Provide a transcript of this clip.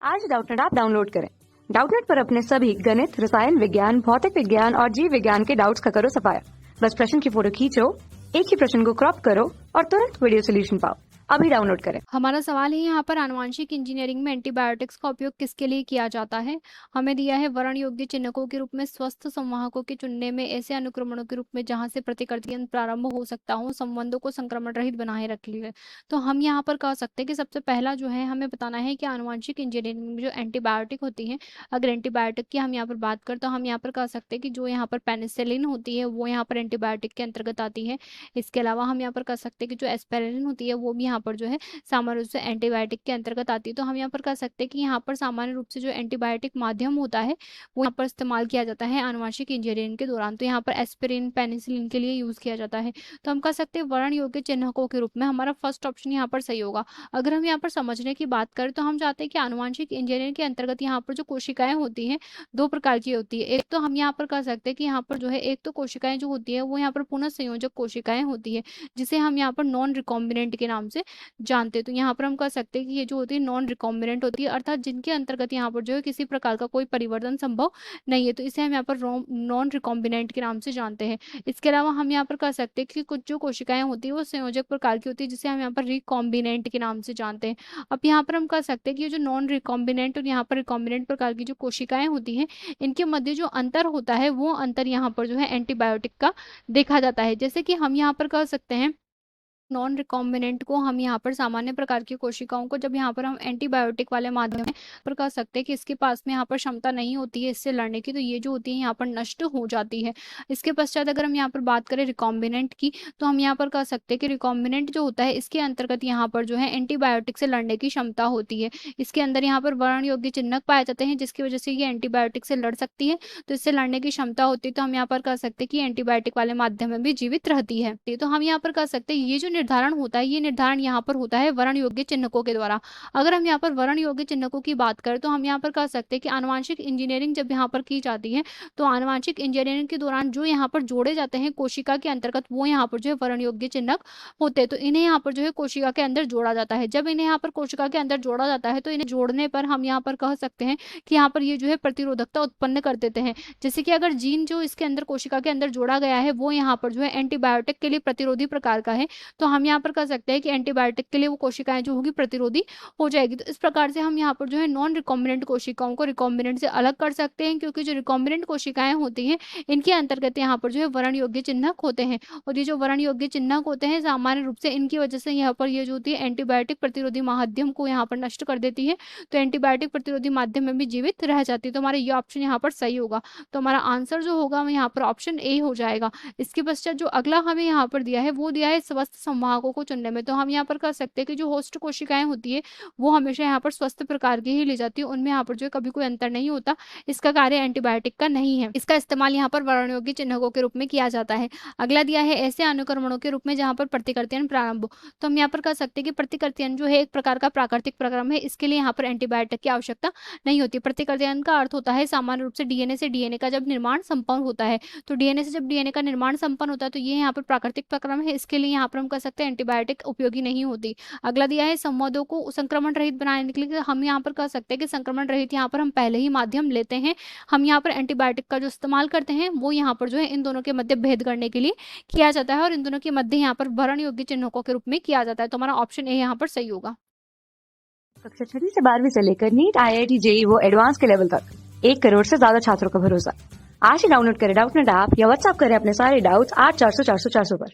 आज Doubtnut app download करें। Doubtnut पर अपने सभी गणित, रसायन विज्ञान, भौतिक विज्ञान और जीव विज्ञान के डाउट्स का करो सफाया। बस प्रश्न की फोटो खींचो, एक ही प्रश्न को क्रॉप करो और तुरंत वीडियो सोल्यूशन पाओ। अभी डाउनलोड करें। हमारा सवाल है यहाँ पर आनुवांशिक इंजीनियरिंग में एंटीबायोटिक्स का उपयोग किसके लिए किया जाता है। हमें दिया है वर्ण योग्य चिन्हकों के रूप में स्वस्थ संवाहकों के चुनने में ऐसे अनुक्रमणों के रूप में जहां से प्रतिकृतियां प्रारंभ हो सकता हो, संबंधों को संक्रमण रहित बनाए रख लिए। तो हम यहाँ पर कह सकते हैं कि सबसे पहला जो है हमें बताना है कि आनुवांशिक इंजीनियरिंग में जो एंटीबायोटिक होती है, अगर एंटीबायोटिक की हम यहाँ पर बात करें तो हम यहाँ पर कह सकते हैं कि जो यहाँ पर पेनिसिलिन होती है वो यहाँ पर एंटीबायोटिक के अंतर्गत आती है। इसके अलावा हम यहाँ पर कह सकते हैं कि जो एस्पिरिन होती है वो भी यहाँ पर जो है सामान्य रूप से एंटीबायोटिक के अंतर्गत आती है। तो हम यहाँ पर कह सकते हैं कि यहाँ पर सामान्य रूप से जो एंटीबायोटिक माध्यम होता है वो यहाँ पर इस्तेमाल किया जाता है आनुवांशिक इंजीनियरिंग के दौरान। तो यहाँ पर एस्पिरिन, पेनिसिलिन के लिए यूज किया जाता है। तो हम कह सकते हैं वर्ण योग्य चिन्हकों के रूप में हमारा फर्स्ट ऑप्शन यहाँ पर सही होगा। अगर हम यहाँ पर समझने की बात करें तो हम चाहते हैं कि आनुवांशिक इंजीनियरिंग के अंतर्गत यहाँ पर जो कोशिकाएं होती हैं दो प्रकार की होती है। एक तो हम यहाँ पर कह सकते हैं कि यहाँ पर जो है एक तो कोशिकाएं जो होती है वो यहाँ पर पुनः संयोजक कोशिकाएं होती है, जिसे हम यहाँ पर नॉन रिकॉम्बिनेंट के नाम से जानते हैं। तो यहाँ पर हम कह सकते हैं कि ये जो होती है नॉन रिकॉम्बिनेंट होती है, अर्थात जिनके अंतर्गत यहाँ पर जो है किसी प्रकार का कोई परिवर्तन संभव नहीं है। तो इसे हम यहाँ पर नॉन रिकॉम्बिनेंट के नाम से जानते हैं। इसके अलावा हम यहाँ पर कह सकते हैं कि कुछ जो कोशिकाएं होती है वो संयोजक प्रकार की होती है, जिसे हम यहाँ पर रिकॉम्बिनेंट के नाम से जानते हैं। अब यहाँ पर हम कह सकते हैं कि ये जो नॉन रिकॉम्बिनेंट और यहाँ पर रिकॉम्बिनेंट प्रकार की जो कोशिकाएं होती हैं इनके मध्य जो अंतर होता है वो अंतर यहाँ पर जो है एंटीबायोटिक का देखा जाता है। जैसे कि हम यहाँ पर कह सकते हैं नॉन रिकॉम्बिनेंट को हम यहाँ पर सामान्य प्रकार की कोशिकाओं को जब यहाँ पर हम एंटीबायोटिक वाले माध्यम में पर कह सकते हैं कि इसके पास में यहाँ पर क्षमता नहीं होती है इससे लड़ने की, तो ये जो होती है यहाँ पर नष्ट हो जाती है। इसके पश्चात अगर हम यहाँ पर बात करें रिकॉम्बिनेंट की, तो हम यहाँ पर कह सकते हैं कि रिकॉम्बिनेंट जो होता है इसके अंतर्गत यहाँ पर जो है एंटीबायोटिक से लड़ने की क्षमता होती है। इसके अंदर यहाँ पर वर्ण योग्य चिन्हक पाए जाते हैं जिसकी वजह से ये एंटीबायोटिक से लड़ सकती है, तो इससे लड़ने की क्षमता होती है। तो हम यहाँ पर कह सकते हैं कि एंटीबायोटिक वाले माध्यम में भी जीवित रहती है। तो हम यहाँ पर कह सकते हैं ये जो निर्धारण होता है ये निर्धारण यहाँ पर होता है वर्ण योग्य चिन्हकों के द्वारा। अगर हम यहाँ पर वर्ण योग्य चिन्हकों की बात करें तो हम यहाँ पर कह सकते हैं कि आनुवांशिक इंजीनियरिंग जब यहाँ पर की जाती है तो आनुवांशिक इंजीनियरिंग के दौरान जो यहाँ पर जोड़े जाते हैं कोशिका के अंतर्गत वो यहाँ पर जो है वर्ण योग्य चिन्हक होते हैं। तो इन्हें यहाँ पर जो है कोशिका के अंदर जोड़ा जाता है। जब इन्हें यहाँ पर कोशिका के अंदर जोड़ा जाता है तो इन्हें जोड़ने पर हम यहाँ पर कह सकते हैं कि यहाँ पर ये जो है प्रतिरोधकता उत्पन्न कर देते हैं। जैसे कि अगर जीन जो इसके अंदर कोशिका के अंदर जोड़ा गया है वो यहाँ पर जो है एंटीबायोटिक के लिए प्रतिरोधी प्रकार का है, तो हम यहाँ पर कह सकते हैं कि एंटीबायोटिक के लिए वो कोशिकाएं जो होगी प्रतिरोधी हो जाएगी। तो इस प्रकार से हम यहाँ पर जो है नॉन रिकॉम्बिनेंट कोशिकाओं को रिकॉम्बिनेंट से अलग कर सकते हैं, क्योंकि जो रिकॉम्बिनेंट कोशिकाएं होती हैं इनके अंतर्गत यहाँ पर जो है वर्ण योग्य चिन्हक होते हैं, और ये जो वर्ण योग्य चिन्हक होते हैं सामान्य रूप से इनकी वजह से यहाँ पर ये जो होती है एंटीबायोटिक प्रतिरोधी माध्यम को यहाँ पर नष्ट कर देती है, तो एंटीबायोटिक प्रतिरोधी माध्यम में भी जीवित रह जाती है। तो हमारा ये ऑप्शन यहाँ पर सही होगा। तो हमारा आंसर जो होगा यहाँ पर ऑप्शन ए हो जाएगा। इसके पश्चात जो अगला हमें यहाँ पर दिया है वो दिया है स्वस्थ संवाहकों को चुनने में। तो हम यहाँ पर कह सकते हैं कि जो होस्ट कोशिकाएं होती है वो हमेशा यहाँ पर स्वस्थ प्रकार की ही ली जाती है, उनमें यहाँ पर जो कभी कोई अंतर नहीं होता। इसका कार्य एंटीबायोटिक का नहीं है। इसका इस्तेमाल यहाँ पर वर्ण योग्य चिन्हकों के रूप में किया जाता है। अगला दिया है ऐसे अनुक्रमणों के रूप में जहाँ पर प्रतिकृतियां प्रारंभ हो। तो हम यहाँ पर कह सकते हैं कि प्रतिकृतियां जो है एक प्रकार का प्राकृतिक प्रक्रम है, इसके लिए यहाँ पर एंटीबायोटिक की आवश्यकता नहीं होती। प्रतिकृतियां का अर्थ होता है सामान्य रूप से डीएनए से डीएनए का जब निर्माण संपन्न होता है, तो डीएनए से जब डीएनए का निर्माण संपन्न होता है तो ये यहाँ पर प्राकृतिक प्रक्रम है, इसके लिए यहाँ पर हम कह सकते हैं एंटीबायोटिक उपयोगी नहीं होती। अगला दिया है संवादों को संक्रमण रहित बनाने के लिए, हम यहाँ पर कह सकते हैं कि संक्रमण रहित यहाँ पर हम पहले ही माध्यम लेते हैं। हम यहाँ पर एंटीबायोटिक का जो इस्तेमाल करते हैं वो यहाँ पर जो है इन दोनों के मध्य भेद करने के लिए किया जाता है, और इन दोनों के मध्य यहाँ पर वर्ण योग्य चिन्हकों के रूप में किया जाता है। तो हमारा ऑप्शन ए यहाँ पर सही होगा। कक्षा 6 से 12वीं से लेकर नीट, IIT, JEE वो एडवांस के लेवल तक 1 करोड़ से ज्यादा छात्रों का भरोसा। आज ही डाउनलोड करें डाउटनेट ऐप या व्हाट्सएप करें अपने सारे डाउट्स 8400 400 400 पर।